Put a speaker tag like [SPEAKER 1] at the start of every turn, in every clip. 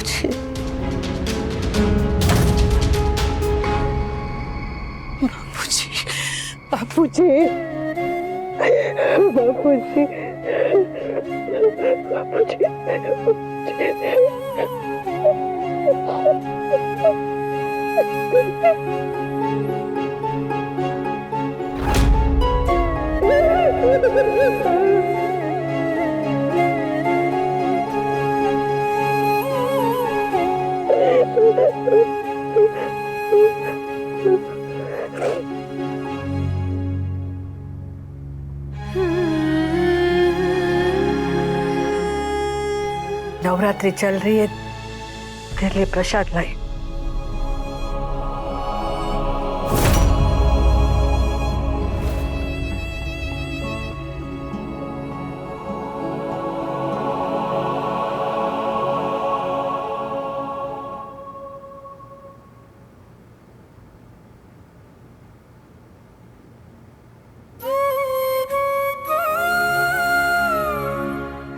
[SPEAKER 1] बापूजी, बापूजी, बापूजी, बापूजी, नवरात्रि चल रही है, तेरे लिए प्रसाद लाई।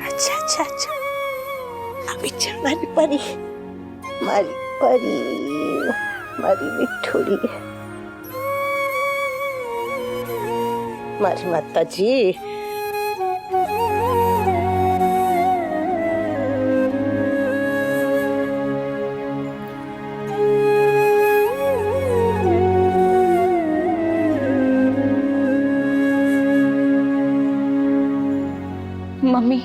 [SPEAKER 1] अच्छा अच्छा अच्छा, मारी परी, मारी परी, मारी मिठुड़ी, मारी माता जी।
[SPEAKER 2] मम्मी,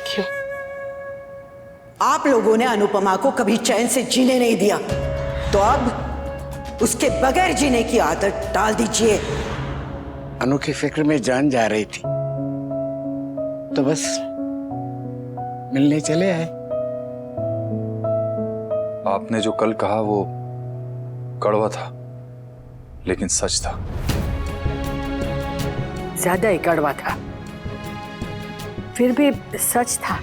[SPEAKER 1] क्यों? आप लोगों ने अनुपमा को कभी चैन से जीने नहीं दिया, तो अब उसके बगैर जीने की आदत डाल दीजिए।
[SPEAKER 3] अनु की फिक्र में जान जा रही थी तो बस मिलने चले आए।
[SPEAKER 4] आपने जो कल कहा वो कड़वा था, लेकिन सच था।
[SPEAKER 5] ज्यादा ही कड़वा था, फिर भी सच था।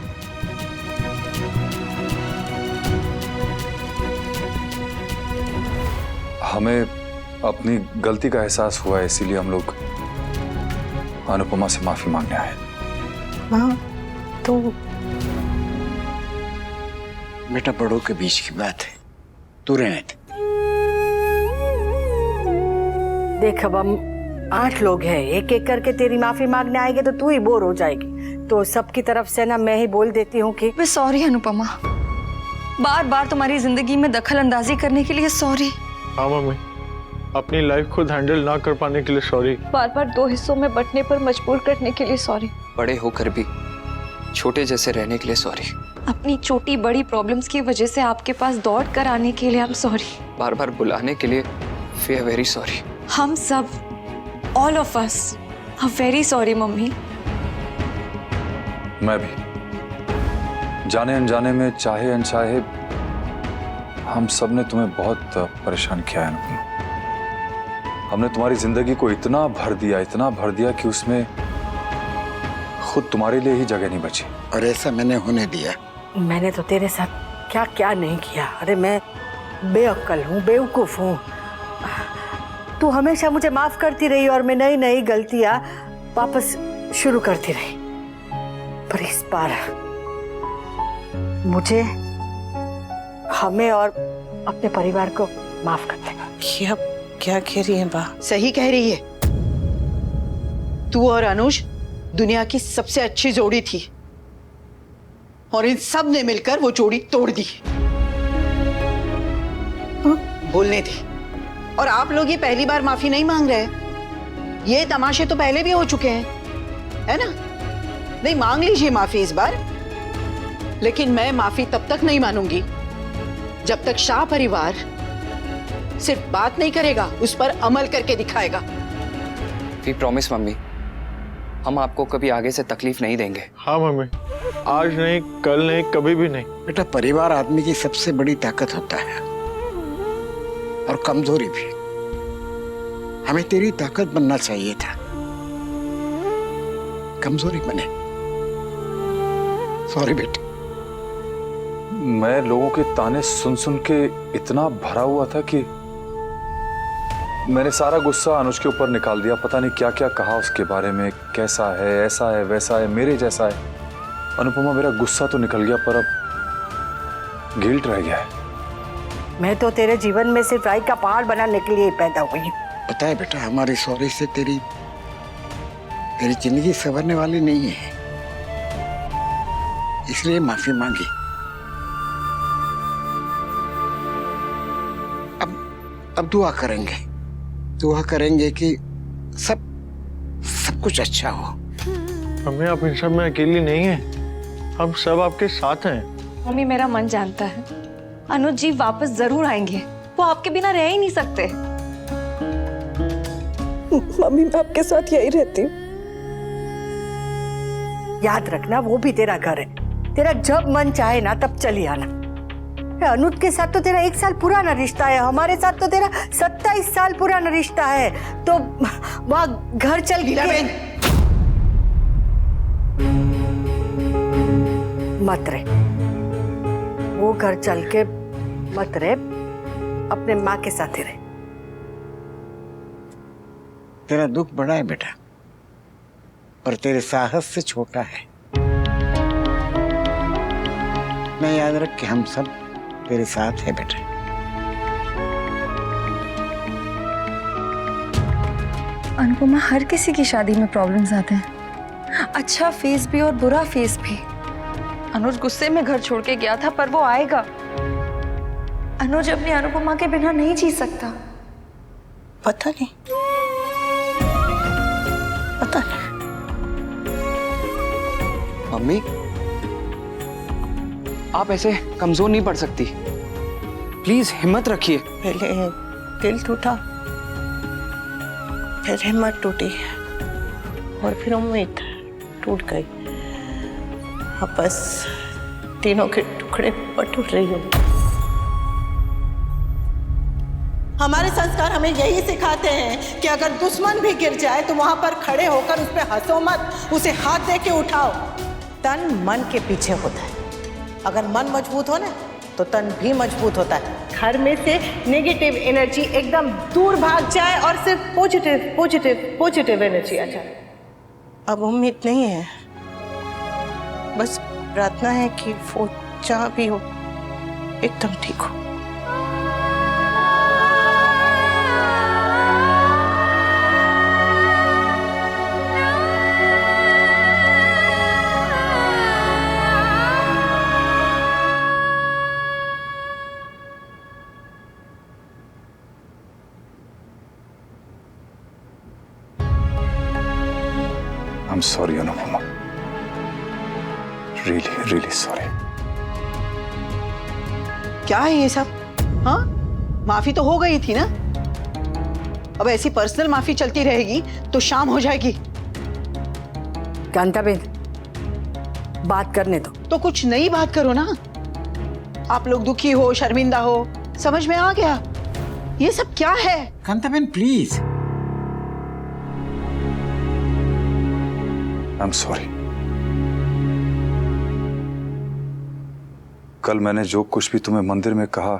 [SPEAKER 4] हमें अपनी गलती का एहसास हुआ है, इसीलिए हम लोग अनुपमा से माफी मांगने आए।
[SPEAKER 1] हाँ, तो
[SPEAKER 3] बेटा बड़ों के बीच की बात है, तू रहने दे।
[SPEAKER 5] देख अब हम 8 लोग हैं, एक एक करके तेरी माफी मांगने आएंगे तो तू ही बोर हो जाएगी। तो सबकी तरफ से ना मैं ही बोल देती हूँ कि
[SPEAKER 2] मैं सॉरी अनुपमा, बार बार तुम्हारी जिंदगी में दखल अंदाजी करने के लिए सॉरी।
[SPEAKER 6] हाँ मम्मी, अपनी लाइफ खुद हैंडल ना कर पाने के लिए सॉरी।
[SPEAKER 2] बार बार 2 हिस्सों में बंटने पर मजबूर करने के लिए सॉरी।
[SPEAKER 7] बड़े होकर भी छोटे जैसे रहने के लिए सॉरी।
[SPEAKER 2] अपनी छोटी बड़ी प्रॉब्लम्स की वजह से आपके पास दौड़ कर आने के लिए हम सॉरी।
[SPEAKER 7] बार बार बुलाने के लिए वी आर वेरी सॉरी।
[SPEAKER 2] हम सब, all of us are very sorry mummy.
[SPEAKER 4] मैं भी जाने अनजाने में, चाहे अनचाहे, हम सब ने तुम्हें बहुत परेशान किया है अनुपमा। हमने तुम्हारी जिंदगी को इतना भर दिया कि उसमें खुद तुम्हारे लिए ही जगह नहीं बची।
[SPEAKER 3] और ऐसा मैंने होने दिया।
[SPEAKER 5] मैंने तो तेरे साथ क्या क्या नहीं किया। अरे मैं बेअक्ल हूँ, बेवकूफ हूँ। तू हमेशा मुझे माफ करती रही और मैं नई नई गलतियां वापस शुरू करती रही, पर इस बार मुझे, हमें और अपने परिवार को माफ कर देगा।
[SPEAKER 1] क्या कह रही है बा? सही कह रही है। तू और अनुज दुनिया की सबसे अच्छी जोड़ी थी और इन सब ने मिलकर वो जोड़ी तोड़ दी। बोलने दी। और आप लोग ये पहली बार माफी नहीं मांग रहे, ये तमाशे तो पहले भी हो चुके हैं, है ना? नहीं, मांग लीजिए माफी इस बार, लेकिन मैं माफी तब तक नहीं मानूंगी जब तक शाह परिवार सिर्फ बात नहीं करेगा, उस पर अमल करके दिखाएगा।
[SPEAKER 7] वी प्रॉमिस मम्मी, हम आपको कभी आगे से तकलीफ नहीं देंगे।
[SPEAKER 6] हाँ मम्मी, आज नहीं, कल नहीं, कभी भी नहीं।
[SPEAKER 3] बेटा परिवार आदमी की सबसे बड़ी ताकत होता है और कमजोरी भी। हमें तेरी ताकत बनना चाहिए था, कमजोरी बने। सॉरी बेटे।
[SPEAKER 4] मैं लोगों के ताने सुन सुन के इतना भरा हुआ था कि मैंने सारा गुस्सा अनुज के ऊपर निकाल दिया। पता नहीं क्या क्या कहा उसके बारे में, कैसा है, ऐसा है, वैसा है, मेरे जैसा है। अनुपमा, मेरा गुस्सा तो निकल गया पर अब गिल्ट रह गया है।
[SPEAKER 5] मैं तो तेरे जीवन में सिर्फ राई का पहाड़ बनाने के लिए ही पैदा हुई हूँ।
[SPEAKER 3] पता है बेटा, हमारी सॉरी से तेरी जिंदगी संवरने वाली नहीं है, इसलिए माफी मांगी। अब दुआ करेंगे कि सब कुछ अच्छा हो।
[SPEAKER 6] मम्मी, आप इन सब में अकेली नहीं हैं, हम सब आपके साथ हैं।
[SPEAKER 2] मम्मी, मेरा मन जानता है अनुज जी वापस जरूर आएंगे। वो आपके बिना रह ही नहीं सकते।
[SPEAKER 8] मम्मी, मैं आपके साथ यही रहती हूँ।
[SPEAKER 5] याद रखना, वो भी तेरा घर है। तेरा जब मन चाहे ना तब चली आना। अनुज के साथ तो तेरा 1 साल पुराना रिश्ता है, हमारे साथ तो तेरा 27 साल पुराना रिश्ता है। तो वहाँ घर चल के मत रहे, वो घर चल के मत रहे, अपने माँ के साथ ही रहे।
[SPEAKER 3] तेरा दुख बड़ा है बेटा, पर तेरे साहस से छोटा है। मैं याद रख के हम सब तेरे साथ है बेटा।
[SPEAKER 2] अनुपमा, हर किसी की शादी में प्रॉब्लम्स आते हैं, अच्छा फेस भी और बुरा फेस भी। अनुज गुस्से में घर छोड़ के गया था, पर वो आएगा। अनुज अपनी अनुपमा के बिना नहीं जी सकता।
[SPEAKER 8] पता नहीं।
[SPEAKER 7] मम्मी, आप ऐसे कमजोर नहीं पड़ सकती। प्लीज हिम्मत रखिए।
[SPEAKER 8] पहले दिल टूटा, फिर हिम्मत टूटी और फिर उम्मीद टूट गई। अब बस तीनों के टुकड़े बटुर रही हूँ। हमारे संस्कार हमें यही सिखाते हैं कि अगर दुश्मन भी गिर जाए तो वहां पर खड़े होकर उस पर हंसो मत, उसे हाथ दे के उठाओ। तन मन के पीछे होता है, अगर मन मजबूत हो ना तो तन भी मजबूत होता है। घर में से नेगेटिव एनर्जी एकदम दूर भाग जाए और सिर्फ पॉजिटिव पॉजिटिव पॉजिटिव एनर्जी आ जाए। अब उम्मीद नहीं है, बस प्रार्थना है कि वो जहाँ भी हो एकदम ठीक हो।
[SPEAKER 4] I'm sorry, Anupama. Really sorry.
[SPEAKER 1] क्या है ये सब? हाँ, माफी तो हो गई थी ना। अब ऐसी पर्सनल माफी चलती रहेगी तो शाम हो जाएगी।
[SPEAKER 5] कांताबेन, बात करने दो।
[SPEAKER 1] तो कुछ नई बात करो ना। आप लोग दुखी हो, शर्मिंदा हो, समझ में आ गया। ये सब क्या है?
[SPEAKER 3] कांताबेन प्लीज।
[SPEAKER 4] I'm sorry. कल मैंने जो कुछ भी तुम्हें मंदिर में कहा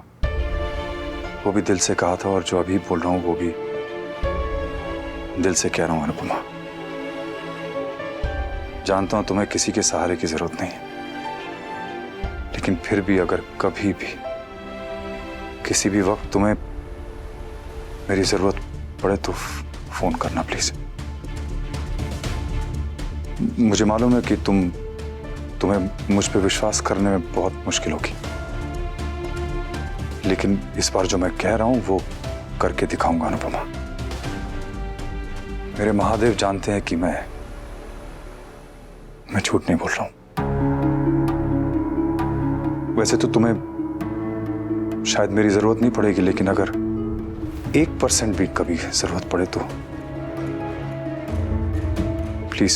[SPEAKER 4] वो भी दिल से कहा था, और जो अभी बोल रहा हूं वो भी दिल से कह रहा हूं। अनुपमा, जानता हूं तुम्हें किसी के सहारे की जरूरत नहीं है, लेकिन फिर भी अगर कभी भी किसी भी वक्त तुम्हें मेरी जरूरत पड़े तो फोन करना प्लीज। मुझे मालूम है कि तुम्हें मुझ पे विश्वास करने में बहुत मुश्किल होगी, लेकिन इस बार जो मैं कह रहा हूं वो करके दिखाऊंगा। अनुपमा, मेरे महादेव जानते हैं कि मैं झूठ नहीं बोल रहा हूं। वैसे तो तुम्हें शायद मेरी जरूरत नहीं पड़ेगी, लेकिन अगर 1% भी कभी जरूरत पड़े तो प्लीज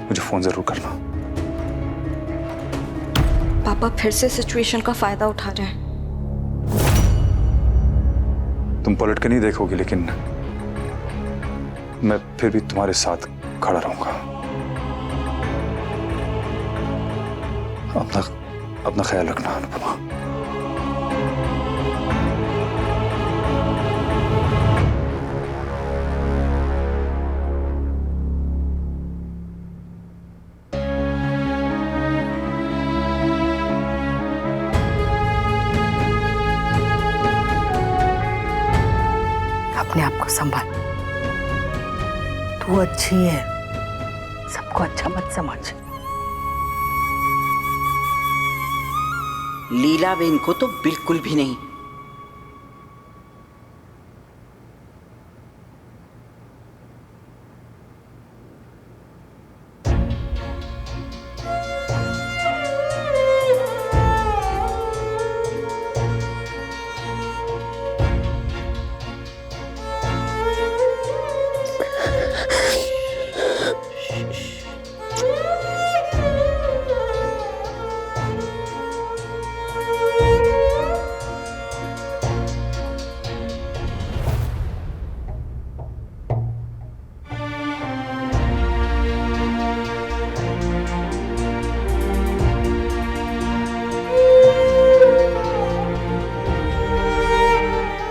[SPEAKER 4] मुझे फोन जरूर करना।
[SPEAKER 2] पापा फिर से सिचुएशन का फायदा उठा रहे हैं।
[SPEAKER 4] तुम पलट के नहीं देखोगी, लेकिन मैं फिर भी तुम्हारे साथ खड़ा रहूंगा। अपना ख्याल रखना अनुपमा।
[SPEAKER 5] अपने आप को संभाल। तू अच्छी है, सबको अच्छा मत समझ।
[SPEAKER 1] लीला बेन को तो बिल्कुल भी नहीं।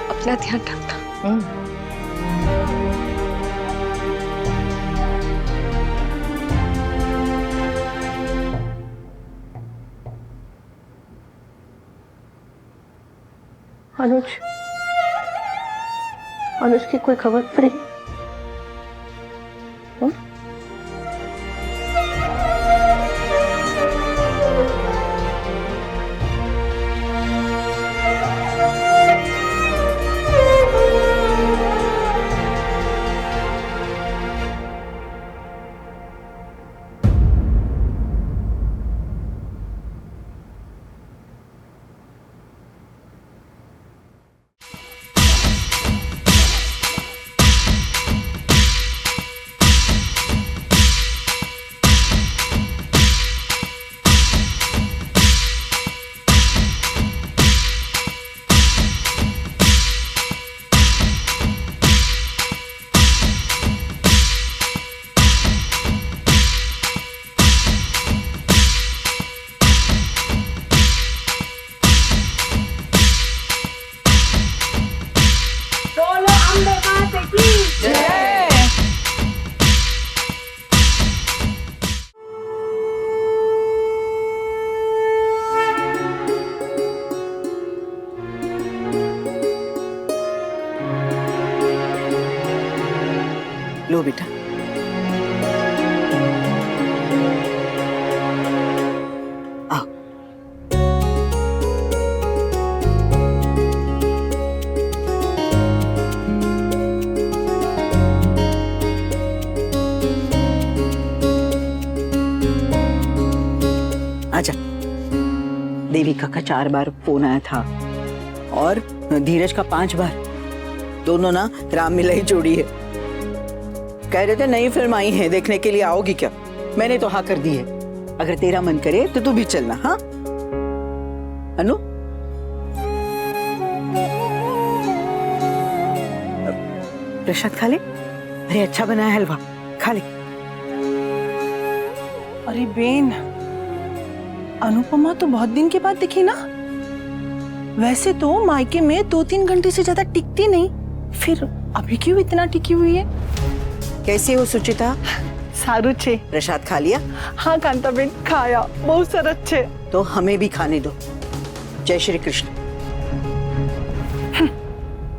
[SPEAKER 2] अपना ध्यान रखना।
[SPEAKER 5] अनुज की कोई खबर पड़ी?
[SPEAKER 1] लो बेटा। आओ। आजा। देविका का 4 बार फोन आया था और धीरज का 5 बार। दोनों ना राम मिलाई जोड़ी है। कह रहे थे नई फिल्म आई है, देखने के लिए आओगी क्या? मैंने तो हाँ कर दी है। अगर तेरा मन करे तो तू भी चलना। हाँ अनु, प्रसाद खा ले। अरे अच्छा बना है हलवा, खा ले।
[SPEAKER 9] अरे बेन, अनुपमा तो बहुत दिन के बाद दिखी ना। वैसे तो मायके में 2-3 घंटे से ज्यादा टिकती नहीं, फिर अभी क्यों इतना टिकी हुई है?
[SPEAKER 1] कैसी हो सुचिता?
[SPEAKER 9] सारू छे।
[SPEAKER 1] प्रसाद खा लिया?
[SPEAKER 9] हाँ कांता बेन, खाया, बहुत सरस छे।
[SPEAKER 1] तो हमें भी खाने दो। जय श्री कृष्ण।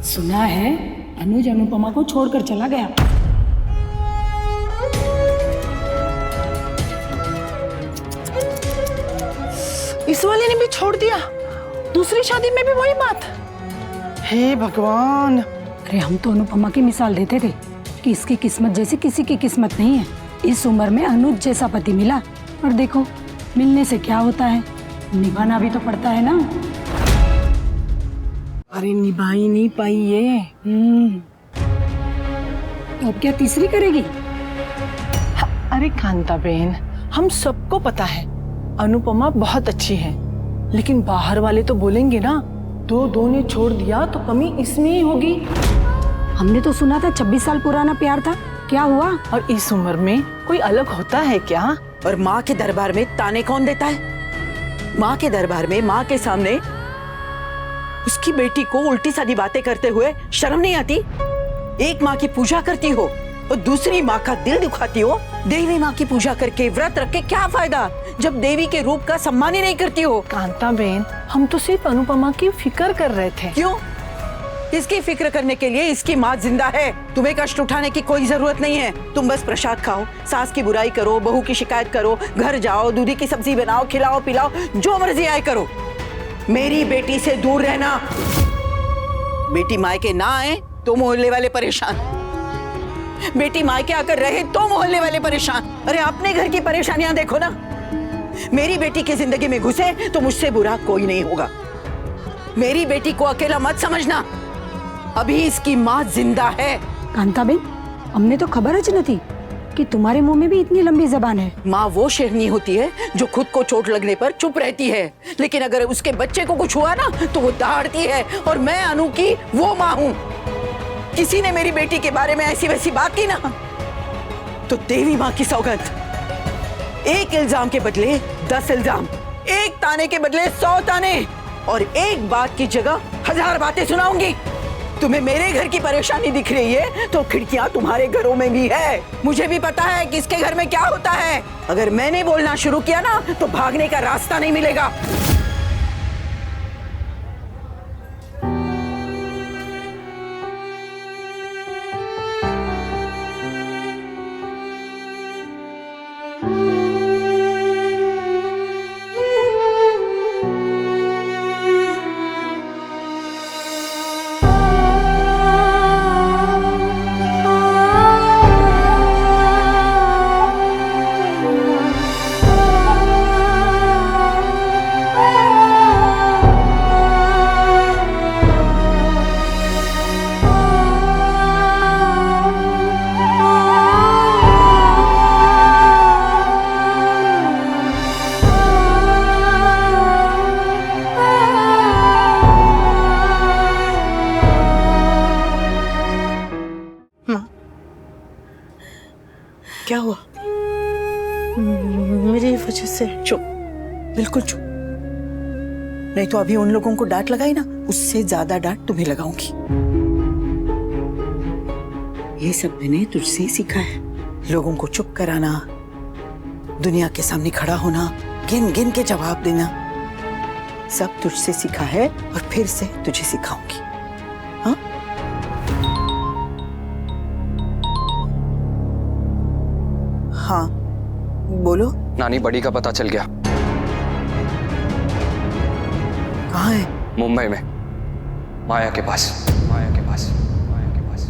[SPEAKER 10] सुना है अनुज अनुपमा को छोड़कर चला गया।
[SPEAKER 9] इस वाले ने भी छोड़ दिया, दूसरी शादी में भी वही बात। हे भगवान।
[SPEAKER 10] अरे हम तो अनुपमा की मिसाल देते थे कि इसकी किस्मत जैसी किसी की किस्मत नहीं है। इस उम्र में अनुज जैसा पति मिला, और देखो मिलने से क्या होता है, निभाना भी तो पड़ता है ना।
[SPEAKER 9] अरे निभा ही नहीं पाई ये।
[SPEAKER 10] तो अब क्या तीसरी करेगी?
[SPEAKER 9] अरे कांता बहन, हम सबको पता है अनुपमा बहुत अच्छी है, लेकिन बाहर वाले तो बोलेंगे ना दो ने छोड़ दिया तो कमी इसमें ही होगी।
[SPEAKER 10] हमने तो सुना था 26 साल पुराना प्यार था, क्या हुआ?
[SPEAKER 9] और इस उम्र में कोई अलग होता है क्या?
[SPEAKER 1] और माँ के दरबार में ताने कौन देता है? माँ के दरबार में माँ के सामने उसकी बेटी को उल्टी सीधी बातें करते हुए शर्म नहीं आती? एक माँ की पूजा करती हो और दूसरी माँ का दिल दुखाती हो। देवी माँ की पूजा करके व्रत रख के क्या फायदा जब देवी के रूप का सम्मान ही नहीं करती हो?
[SPEAKER 9] कांता बहन, हम तो सिर्फ अनुपमा की फिक्र कर रहे थे।
[SPEAKER 1] क्यों? इसकी फिक्र करने के लिए इसकी माँ जिंदा है। तुम्हें कष्ट उठाने की कोई जरूरत नहीं है। तुम बस प्रसाद खाओ, सास की बुराई करो, बहू की शिकायत करो, घर जाओ, दूधी की सब्जी बनाओ, खिलाओ पिलाओ, जो मर्जी आए करो। मेरी बेटी से दूर रहना। बेटी मायके ना आए तो मोहल्ले वाले परेशान, बेटी मायके आकर रहे तो मोहल्ले वाले परेशान। अरे अपने घर की परेशानियां देखो ना। मेरी बेटी की जिंदगी में घुसे तो मुझसे बुरा कोई नहीं होगा। मेरी बेटी को अकेला मत समझना। अभी इसकी माँ जिंदा है।
[SPEAKER 10] कांताबेन, हमने तो खबर ज नहीं कि तुम्हारे मुंह में भी इतनी लंबी जबान है।
[SPEAKER 1] माँ वो शेरनी होती है जो खुद को चोट लगने पर चुप रहती है, लेकिन अगर उसके बच्चे को कुछ हुआ ना तो वो दहाड़ती है। और मैं अनु की वो माँ हूँ। किसी ने मेरी बेटी के बारे में ऐसी वैसी बात की ना तो देवी माँ की सौगंध, एक इल्जाम के बदले 10 इल्जाम, एक ताने के बदले 100 ताने, और एक बात की जगह 1000 बातें सुनाऊंगी। तुम्हें मेरे घर की परेशानी दिख रही है तो खिड़कियां तुम्हारे घरों में भी है। मुझे भी पता है किसके घर में क्या होता है। अगर मैंने बोलना शुरू किया ना तो भागने का रास्ता नहीं मिलेगा। क्या हुआ?
[SPEAKER 8] मेरी वजह से।
[SPEAKER 1] चुप, बिल्कुल चुप। नहीं तो अभी उन लोगों को डांट लगाई ना, उससे ज्यादा डांट तुम्हें लगाऊंगी। ये सब मैंने तुझसे ही सीखा है। लोगों को चुप कराना, दुनिया के सामने खड़ा होना, गिन गिन के जवाब देना, सब तुझसे सीखा है और फिर से तुझे सिखाऊंगी। हाँ? हाँ, बोलो।
[SPEAKER 7] नानी बड़ी का पता चल गया।
[SPEAKER 1] कहाँ है?
[SPEAKER 7] मुंबई में, माया के पास। माया के पास। माया के पास।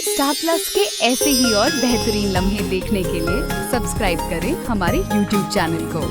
[SPEAKER 11] स्टार प्लस के ऐसे ही और बेहतरीन लम्हे देखने के लिए सब्सक्राइब करें हमारे YouTube चैनल को।